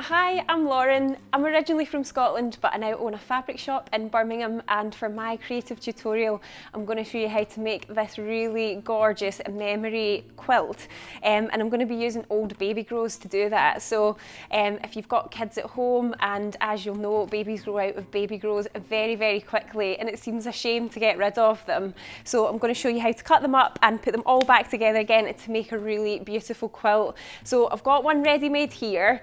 Hi, I'm Lauren. I'm originally from Scotland, but I now own a fabric shop in Birmingham, and for my creative tutorial I'm going to show you how to make this really gorgeous memory quilt, and I'm going to be using old babygros to do that. So if you've got kids at home, and as you'll know, babies grow out of babygros very quickly and it seems a shame to get rid of them. So I'm going to show you how to cut them up and put them all back together again to make a really beautiful quilt. So I've got one ready made here.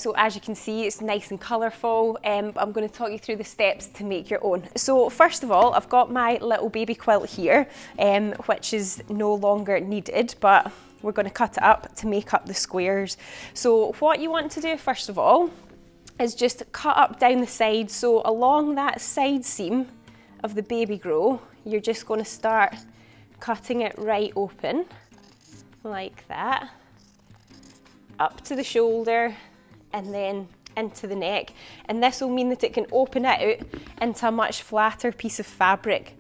So as you can see, it's nice and colourful. I'm going to talk you through the steps to make your own. So first of all, I've got my little baby quilt here, which is no longer needed, but we're going to cut it up to make up the squares. So what you want to do first of all is just cut up down the side. So along that side seam of the babygro, you're just going to start cutting it right open like that, up to the shoulder and then into the neck, and this will mean that it can open out into a much flatter piece of fabric.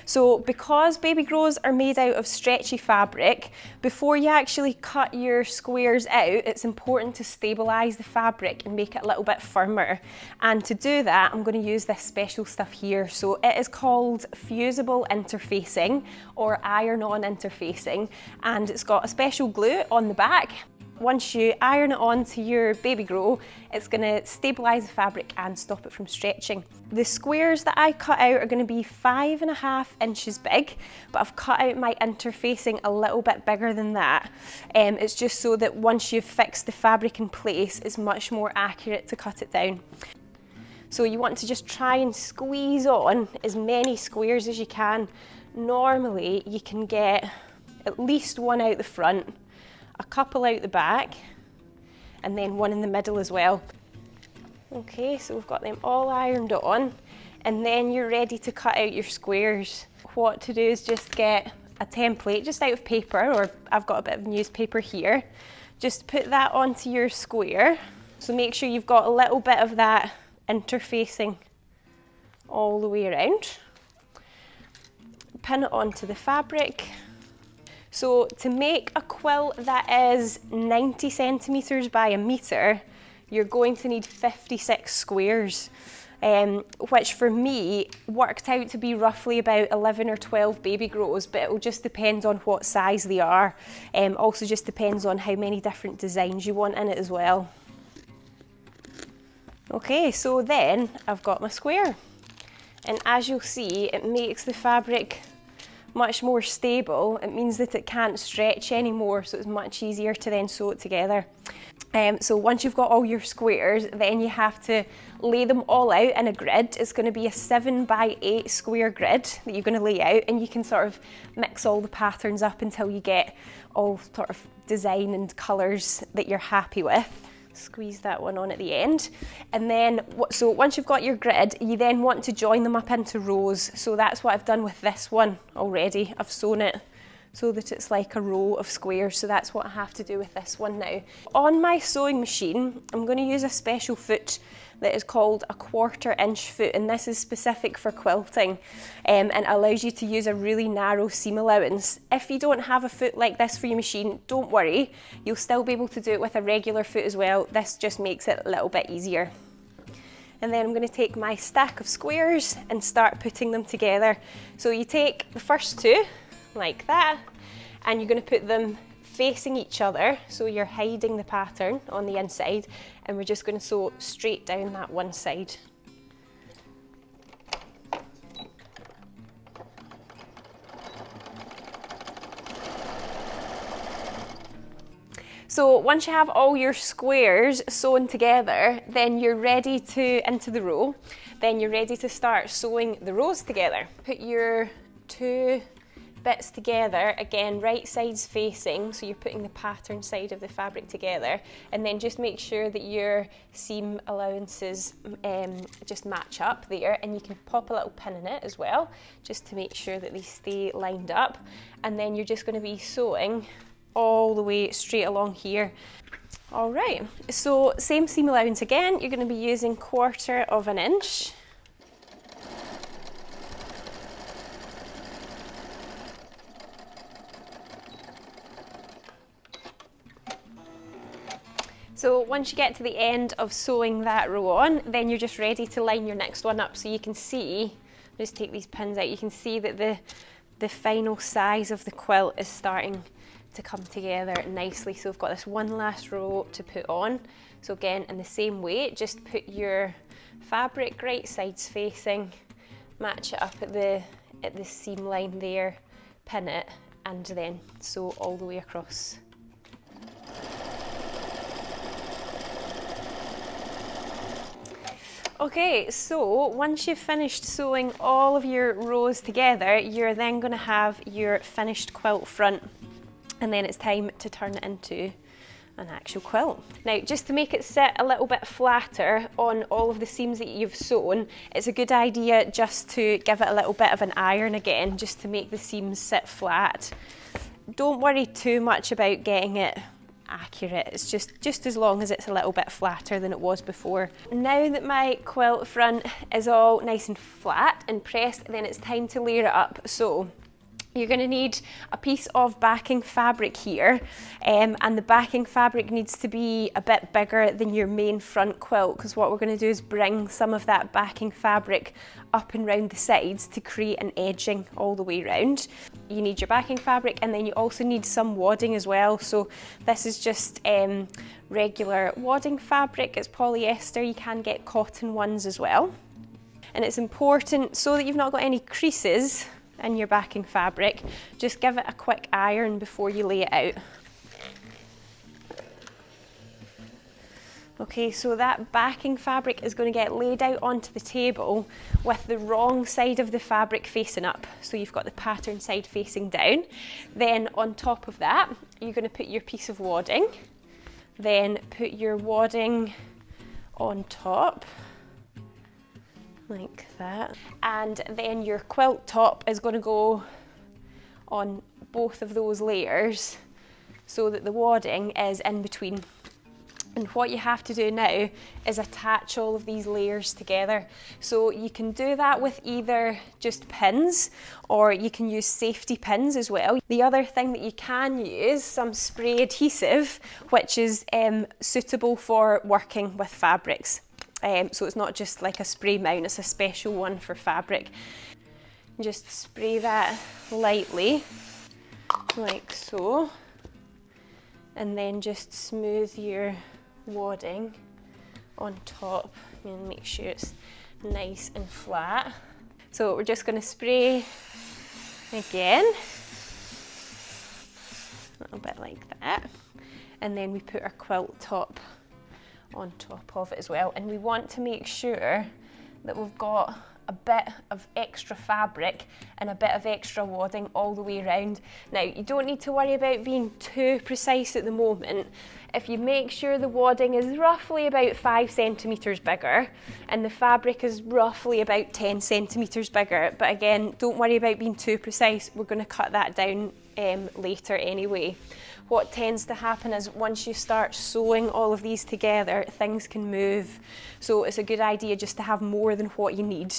So because babygros are made out of stretchy fabric, before you actually cut your squares out, it's important to stabilise the fabric and make it a little bit firmer. And to do that, I'm going to use this special stuff here. So it is called fusible interfacing or iron-on interfacing, and it's got a special glue on the back. Once you iron it onto your babygro, it's going to stabilise the fabric and stop it from stretching. The squares that I cut out are going to be 5.5 inches big, but I've cut out my interfacing a little bit bigger than that. It's just so that once you've fixed the fabric in place, it's much more accurate to cut it down. So you want to just try and squeeze on as many squares as you can. Normally you can get at least one out the front, a couple out the back, and then one in the middle as well. Okay, so we've got them all ironed on, and then you're ready to cut out your squares. What to do is just get a template just out of paper, or I've got a bit of newspaper here. Just put that onto your square. So make sure you've got a little bit of that interfacing all the way around. Pin it onto the fabric. So to make a quilt that is 90 centimetres by a metre, you're going to need 56 squares, which for me worked out to be roughly about 11 or 12 babygros, but it will just depend on what size they are. Also just depends on how many different designs you want in it as well. Okay, so then I've got my square, and as you'll see, it makes the fabric much more stable. It means that it can't stretch anymore, so it's much easier to then sew it together. So once you've got all your squares, then you have to lay them all out in a grid. It's going to be a 7 by 8 square grid that you're going to lay out, and you can sort of mix all the patterns up until you get all sort of design and colours that you're happy with. Squeeze that one on at the end, and then so once you've got your grid, you then want to join them up into rows. So that's what I've done with this one already. I've sewn it so that it's like a row of squares, so that's what I have to do with this one now. On my sewing machine, I'm going to use a special foot that is called a 1/4 inch foot, and this is specific for quilting, and allows you to use a really narrow seam allowance. If you don't have a foot like this for your machine, don't worry, you'll still be able to do it with a regular foot as well. This just makes it a little bit easier. And then I'm going to take my stack of squares and start putting them together. So you take the first two like that, and you're going to put them facing each other, so you're hiding the pattern on the inside, and we're just going to sew straight down that one side. So once you have all your squares sewn together, then you're ready to into the row. Then you're ready to start sewing the rows together. Put your two bits together, again right sides facing, so you're putting the pattern side of the fabric together, and then just make sure that your seam allowances just match up there, and you can pop a little pin in it as well just to make sure that they stay lined up. And then you're just going to be sewing all the way straight along here. All right, so same seam allowance again, you're going to be using 1/4 inch. So once you get to the end of sewing that row on, then you're just ready to line your next one up. So you can see, just take these pins out, you can see that the final size of the quilt is starting to come together nicely. So we've got this one last row to put on. So again, in the same way, just put your fabric right sides facing, match it up at the seam line there, pin it, and then sew all the way across. Okay, so once you've finished sewing all of your rows together, you're then going to have your finished quilt front, and then it's time to turn it into an actual quilt. Now, just to make it sit a little bit flatter on all of the seams that you've sewn, it's a good idea just to give it a little bit of an iron again, just to make the seams sit flat. Don't worry too much about getting it accurate, it's just as long as it's a little bit flatter than it was before. Now that my quilt front is all nice and flat and pressed, then it's time to layer it up. So you're going to need a piece of backing fabric here, and the backing fabric needs to be a bit bigger than your main front quilt, because what we're going to do is bring some of that backing fabric up and round the sides to create an edging all the way round. You need your backing fabric, and then you also need some wadding as well. So this is just regular wadding fabric, it's polyester, you can get cotton ones as well. And it's important, so that you've not got any creases in your backing fabric, just give it a quick iron before you lay it out. Okay, so that backing fabric is going to get laid out onto the table with the wrong side of the fabric facing up. So you've got the pattern side facing down. Then on top of that, you're going to put your piece of wadding, then put your wadding on top, like that, and then your quilt top is going to go on both of those layers so that the wadding is in between. And what you have to do now is attach all of these layers together. So you can do that with either just pins, or you can use safety pins as well. The other thing that you can use, some spray adhesive, which is suitable for working with fabrics. So it's not just like a spray mount, it's a special one for fabric. Just spray that lightly, like so, and then just smooth your wadding on top and make sure it's nice and flat. So we're just going to spray again, a little bit like that, and then we put our quilt top on top of it as well. And we want to make sure that we've got a bit of extra fabric and a bit of extra wadding all the way around. Now, you don't need to worry about being too precise at the moment. If you make sure the wadding is roughly about 5 centimetres bigger and the fabric is roughly about 10 centimetres bigger, but again, don't worry about being too precise, we're going to cut that down later anyway. What tends to happen is once you start sewing all of these together, things can move. So it's a good idea just to have more than what you need.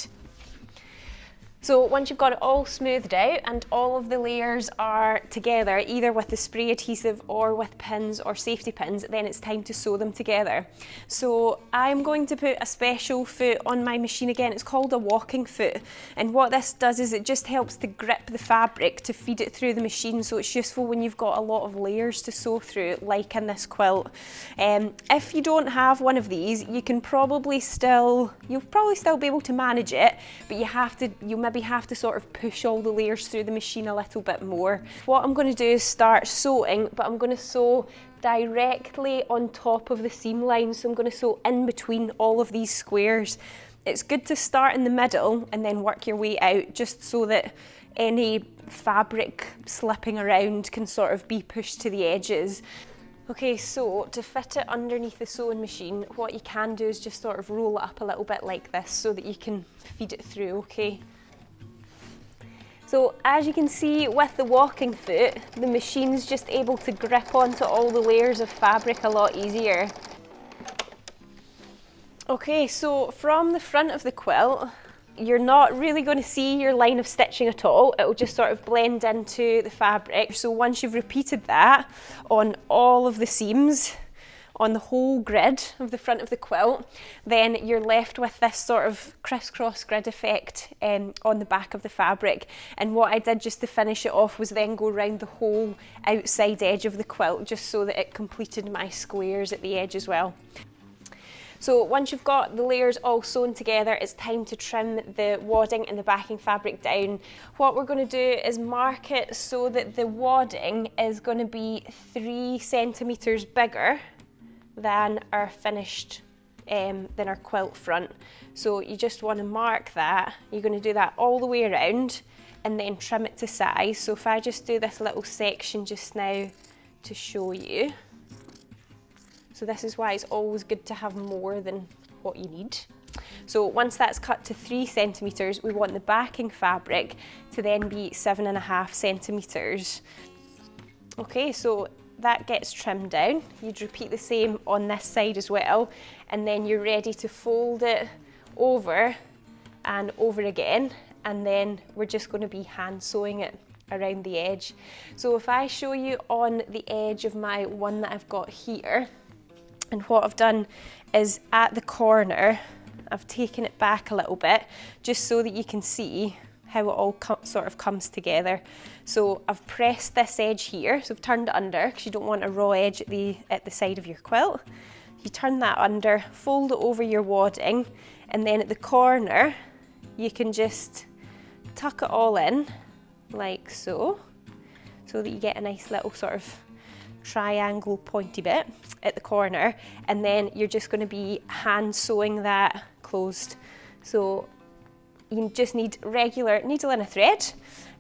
So once you've got it all smoothed out and all of the layers are together, either with the spray adhesive or with pins or safety pins, then it's time to sew them together. So I'm going to put a special foot on my machine again. It's called a walking foot. And what this does is it just helps to grip the fabric to feed it through the machine. So it's useful when you've got a lot of layers to sew through, like in this quilt. If you don't have one of these, you'll probably still be able to manage it, but you maybe have to sort of push all the layers through the machine a little bit more. What I'm going to do is start sewing, but I'm going to sew directly on top of the seam line. So I'm going to sew in between all of these squares. It's good to start in the middle and then work your way out, just so that any fabric slipping around can sort of be pushed to the edges. Okay, so to fit it underneath the sewing machine, what you can do is just sort of roll it up a little bit like this so that you can feed it through, okay? So as you can see with the walking foot, the machine's just able to grip onto all the layers of fabric a lot easier. Okay, so from the front of the quilt, you're not really going to see your line of stitching at all. It will just sort of blend into the fabric. So once you've repeated that on all of the seams, on the whole grid of the front of the quilt, then you're left with this sort of crisscross grid effect on the back of the fabric. And what I did just to finish it off was then go around the whole outside edge of the quilt, just so that it completed my squares at the edge as well. So once you've got the layers all sewn together, it's time to trim the wadding and the backing fabric down. What we're going to do is mark it so that the wadding is going to be 3 centimetres bigger than our finished, than our quilt front. So you just want to mark that. You're going to do that all the way around and then trim it to size. So if I just do this little section just now to show you. So this is why it's always good to have more than what you need. So once that's cut to 3 centimetres, we want the backing fabric to then be 7.5 centimetres. Okay, so that gets trimmed down. You'd repeat the same on this side as well, and then you're ready to fold it over and over again, and then we're just going to be hand sewing it around the edge. So if I show you on the edge of my one that I've got here, and what I've done is at the corner, I've taken it back a little bit just so that you can see how it all sort of comes together. So I've pressed this edge here, so I've turned it under because you don't want a raw edge at the side of your quilt. You turn that under, fold it over your wadding, and then at the corner, you can just tuck it all in like so, so that you get a nice little sort of triangle pointy bit at the corner, and then you're just going to be hand sewing that closed. So you just need regular needle and a thread,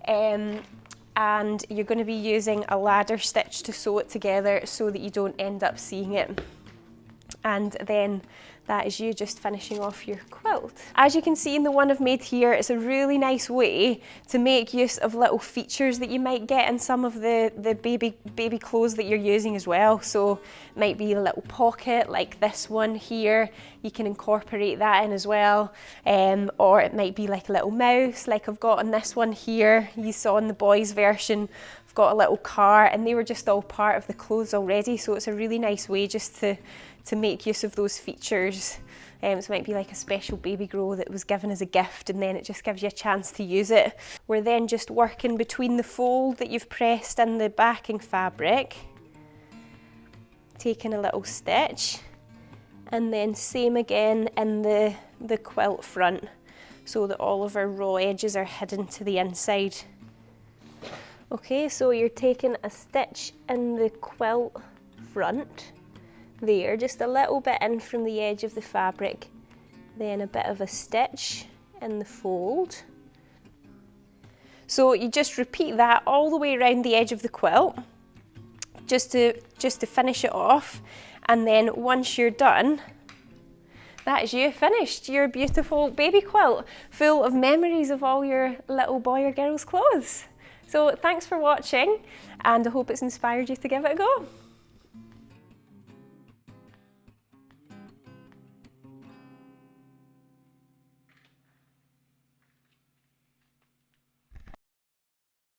and you're going to be using a ladder stitch to sew it together so that you don't end up seeing it. And then that is you just finishing off your quilt. As you can see in the one I've made here, it's a really nice way to make use of little features that you might get in some of the baby clothes that you're using as well. So it might be a little pocket like this one here, you can incorporate that in as well, or it might be like a little mouse like I've got on this one here. You saw in the boys version I've got a little car, and they were just all part of the clothes already, so it's a really nice way just to make use of those features. So it might be like a special babygro that was given as a gift, and then it just gives you a chance to use it. We're then just working between the fold that you've pressed in the backing fabric, taking a little stitch, and then same again in the quilt front, so that all of our raw edges are hidden to the inside. Okay, so you're taking a stitch in the quilt front there, just a little bit in from the edge of the fabric, then a bit of a stitch in the fold. So you just repeat that all the way around the edge of the quilt, just to finish it off, and then once you're done, that is you finished your beautiful baby quilt full of memories of all your little boy or girl's clothes. So thanks for watching, and I hope it's inspired you to give it a go.